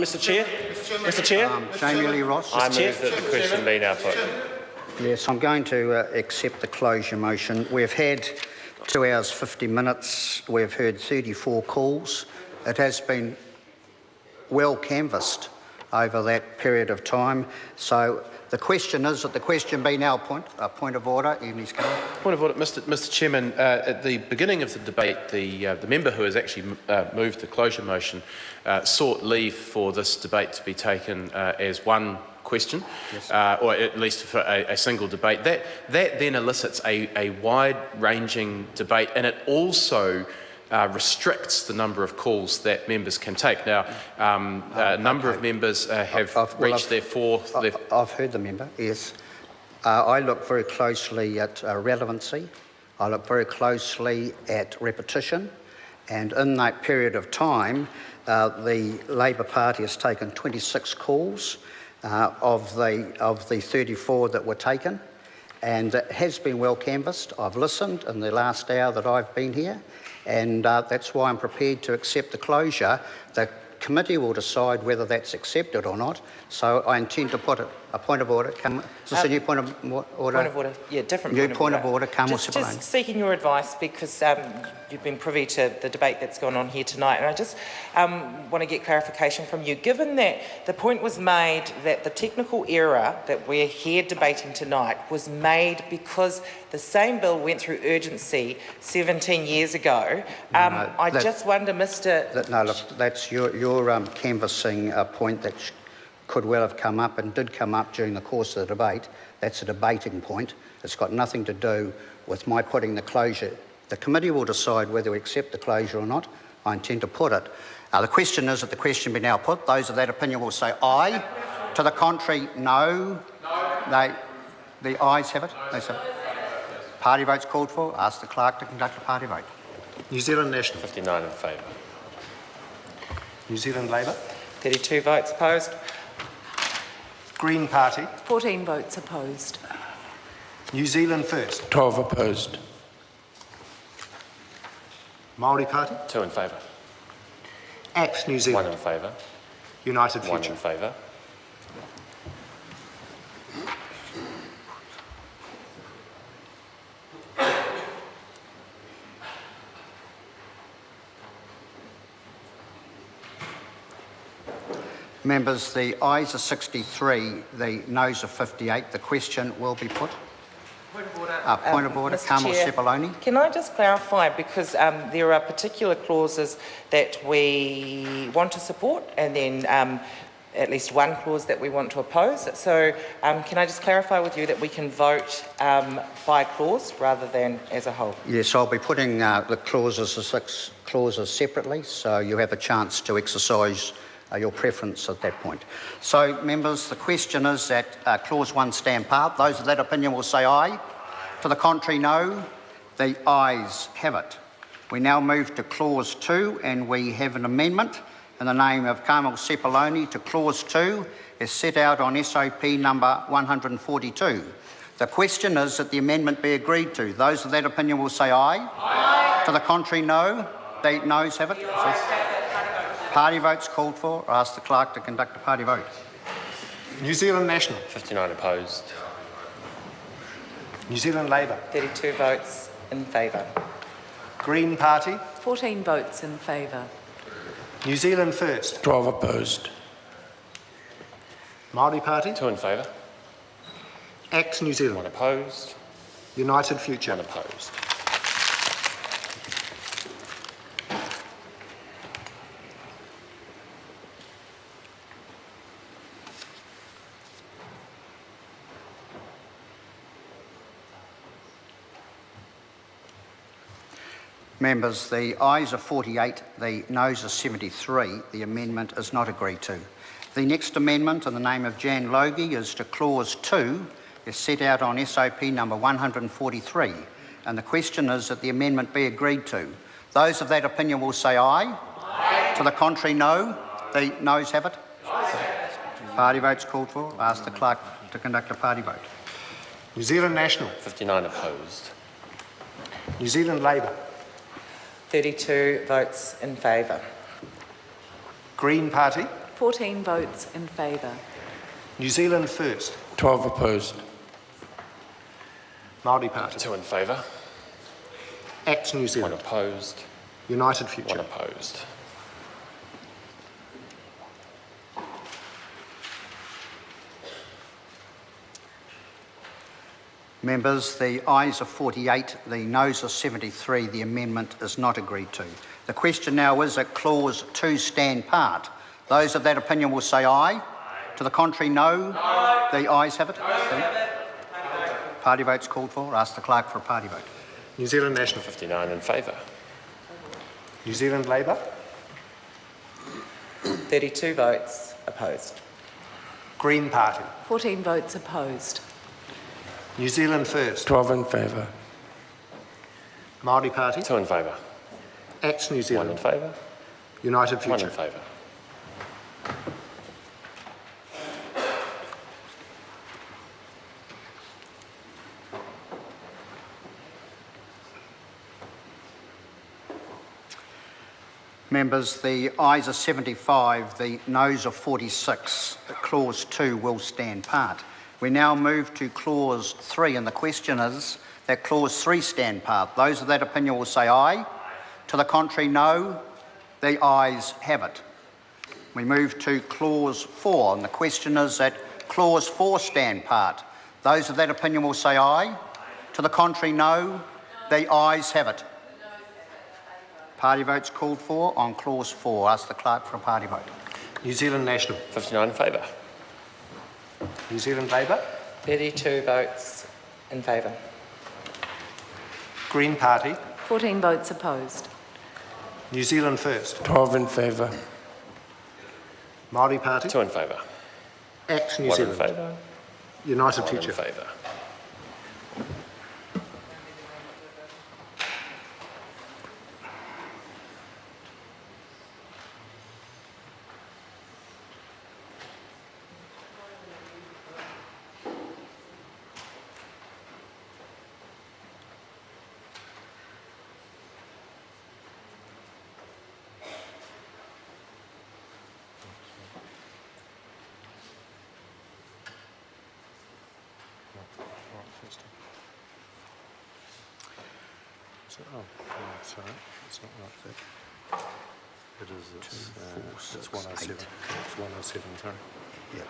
Mr Chair. Mr Chair. Jami-Lee Ross. I move that the question be now put. Yes, I'm going to accept the closure motion. We've had 2 hours 50 minutes. We've heard 34 calls. It has been well canvassed over that period of time. So the question is that the question be now point of order. Lees-Galloway. Point of order, Mr Chairman. At the beginning of the debate, the member who has actually moved the closure motion sought leave for this debate to be taken as one question, yes. Or at least for a single debate. That then elicits a wide-ranging debate, and it also restricts the number of calls that members can take. Now, a number of members have reached their fourth. I've heard the member, yes. I look very closely at relevancy. I look very closely at repetition. And in that period of time, the Labor Party has taken 26 calls of the 34 that were taken. And it has been well canvassed. I've listened in the last hour that I've been here, and that's why I'm prepared to accept the closure. The committee will decide whether that's accepted or not. So I intend to put a point of order. Is this a new point of order? Point of order, yeah, different new point of order. Just seeking your advice, because you've been privy to the debate that's gone on here tonight, and I just want to get clarification from you. Given that the point was made that the technical error that we're here debating tonight was made because the same bill went through urgency 17 years ago, I just wonder, Mr. No, look, that's your canvassing point that could well have come up and did come up during the course of the debate. That's a debating point. It's got nothing to do with my putting the closure. The committee will decide whether we accept the closure or not. I intend to put it. The question is that the question be now put. Those of that opinion will say aye. To the contrary, no. The ayes have it. They say party votes called for. Ask the clerk to conduct a party vote. New Zealand National. 59 in favour. New Zealand Labour. 32 votes opposed. Green Party. 14 votes opposed. New Zealand First. 12 opposed. Māori Party. 2 in favour. ACT New Zealand. 1 in favour. United 1 Future. in favour. Members, the ayes are 63, the noes are 58. The question will be put. Point of order. Point of order. Carmel Sepuloni. Can I just clarify, because there are particular clauses that we want to support, and then at least one clause that we want to oppose. So can I just clarify with you that we can vote by clause rather than as a whole? Yes, I'll be putting the clauses, the 6 clauses separately, so you have a chance to exercise your preference at that point. So, members, the question is that clause 1 stand part. Those of that opinion will say aye. To the contrary, no. The ayes have it. We now move to clause 2, and we have an amendment in the name of Carmel Sepuloni to clause 2 as set out on SOP number 142. The question is that the amendment be agreed to. Those of that opinion will say aye. Aye. To the contrary, no. The noes have it. Party votes called for. I ask the clerk to conduct a party vote. New Zealand National. 59 opposed. New Zealand Labour. 32 votes in favour. Green Party. 14 votes in favour. New Zealand First. 12 opposed. Māori Party. 2 in favour. ACT New Zealand. 1 opposed. United Future. 1 opposed. Members, the ayes are 48, the noes are 73. The amendment is not agreed to. The next amendment in the name of Jan Logie is to clause 2 as set out on SOP number 143. And the question is that the amendment be agreed to. Those of that opinion will say aye. Aye. To the contrary, no. The noes have it. Party votes called for. I ask the clerk to conduct a party vote. New Zealand National. 59 opposed. New Zealand Labour. 32 votes in favour. Green Party. 14 votes in favour. New Zealand First. 12 opposed. Māori Party. 2 in favour. ACT New 1 Zealand. opposed. United 1 Future. opposed. Members, the ayes are 48, the noes are 73. The amendment is not agreed to. The question now is that clause 2 stand part. Those of that opinion will say aye. To the contrary, no. The ayes have it. Party votes called for. Ask the clerk for a party vote. New Zealand National. 59 in favour. New Zealand Labour. 32 votes opposed. Green Party. 14 votes opposed. New Zealand First. 12 in favour. Māori Party. 2 in favour. ACT New 1 in Zealand. favour. United 1 in Future. favour. Members, the ayes are 75, the noes are 46. Clause 2 will stand part. We now move to clause 3, and the question is that clause 3 stand part. Those of that opinion will say aye. To the contrary, no. The ayes have it. We move to clause 4, and the question is that clause 4 stand part. Those of that opinion will say aye. To the contrary, no. The ayes have it. Party votes called for on clause 4. Ask the clerk for a party vote. New Zealand National. 59 in favour. New Zealand Labour. 32 votes in favour. Green Party. 14 votes opposed. New Zealand First. 12 in favour. Māori Party. 2 in favour. ACT New 1 in Zealand. favour. United 1 in Future. favour. Sorry, it's not right there. It is, it's 107. It's 107, sorry. Yep.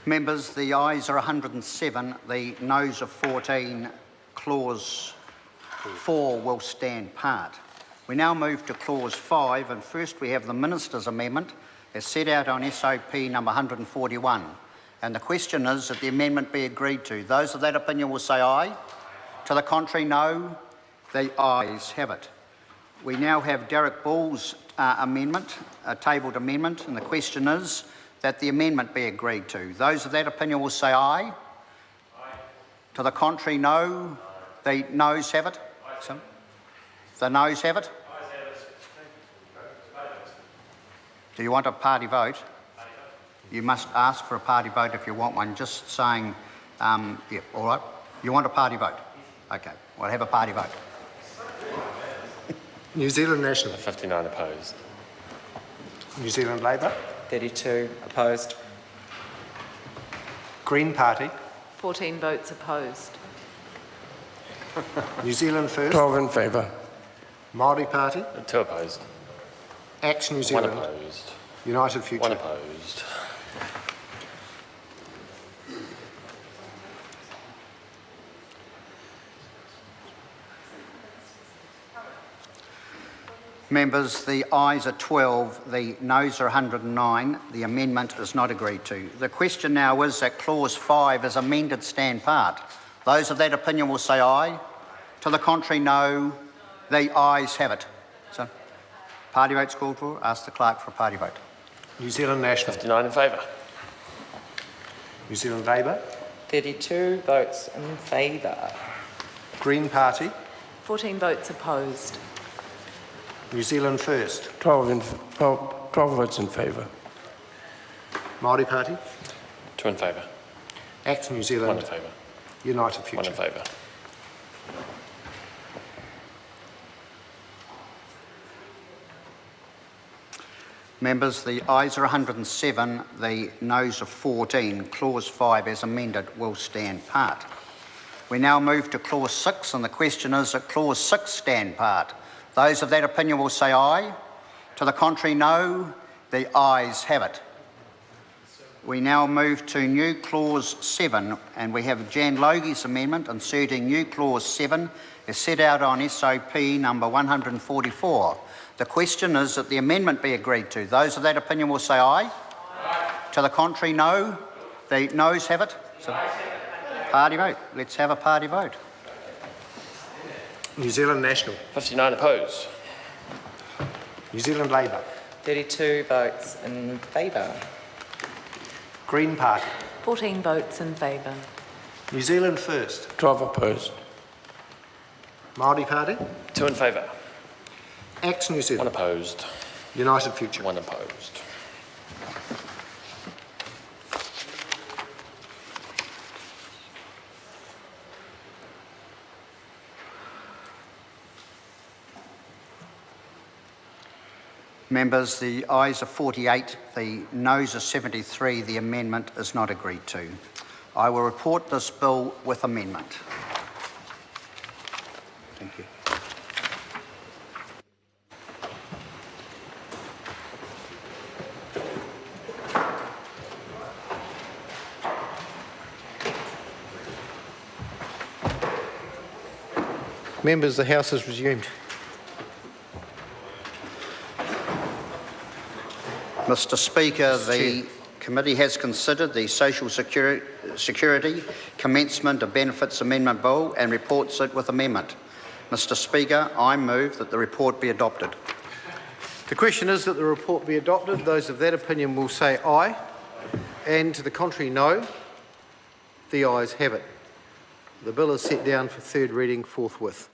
Members, the ayes are 107, the noes are 14. Clause 4 will stand part. We now move to clause 5, and first we have the Minister's amendment as set out on SOP number 141. And the question is that the amendment be agreed to. Those of that opinion will say aye. To the contrary, no. The ayes have it. We now have Derek Bull's amendment, a tabled amendment, and the question is that the amendment be agreed to. Those of that opinion will say aye. To the contrary, no. The noes have it. The noes have it. Do you want a party vote? You must ask for a party vote if you want one. Just saying, yeah, all right. You want a party vote? Okay, we'll have a party vote. New Zealand National. 59 opposed. New Zealand Labour. 32 opposed. Green Party. 14 votes opposed. New Zealand First. 12 in favour. Māori Party. 2 opposed. ACT New 1 Zealand. opposed. United Future. 1 opposed. Members, the ayes are 12, the noes are 109. The amendment is not agreed to. The question now is that clause 5 is amended stand part. Those of that opinion will say aye. To the contrary, no. The ayes have it. So, party votes called for. Ask the clerk for a party vote. New Zealand National. 59 in favour. New Zealand Labour. 32 votes in favour. Green Party. 14 votes opposed. New Zealand First. 12 votes in favour. Māori Party. 2 in favour. ACT New 1 in Zealand. favour. United 1 Future. in favour. Members, the ayes are 107, the noes are 14. Clause 5 as amended will stand part. We now move to Clause 6, and the question is that Clause 6 stand part. Those of that opinion will say aye. To the contrary, no. The ayes have it. We now move to new Clause 7, and we have Jan Logie's amendment inserting new Clause 7 as set out on SOP number 144. The question is that the amendment be agreed to. Those of that opinion will say aye. Aye. To the contrary, no. The noes have it. So, party vote. Let's have a party vote. New Zealand National. 59 opposed. New Zealand Labour. 32 votes in favour. Green Party. 14 votes in favour. New Zealand First. 12 opposed. Māori Party. 2 in favour. Axe New 1 Zealand. opposed. United Future. 1 opposed. Members, the ayes are 48, the noes are 73. The amendment is not agreed to. I will report this bill with amendment. Thank you. Members, the House is resumed. Mr Speaker, the Chair. committee has considered the Social Security Commencement of Benefits Amendment Bill and reports it with amendment. Mr Speaker, I move that the report be adopted. The question is that the report be adopted. Those of that opinion will say aye, and to the contrary, no. The ayes have it. The bill is set down for third reading forthwith.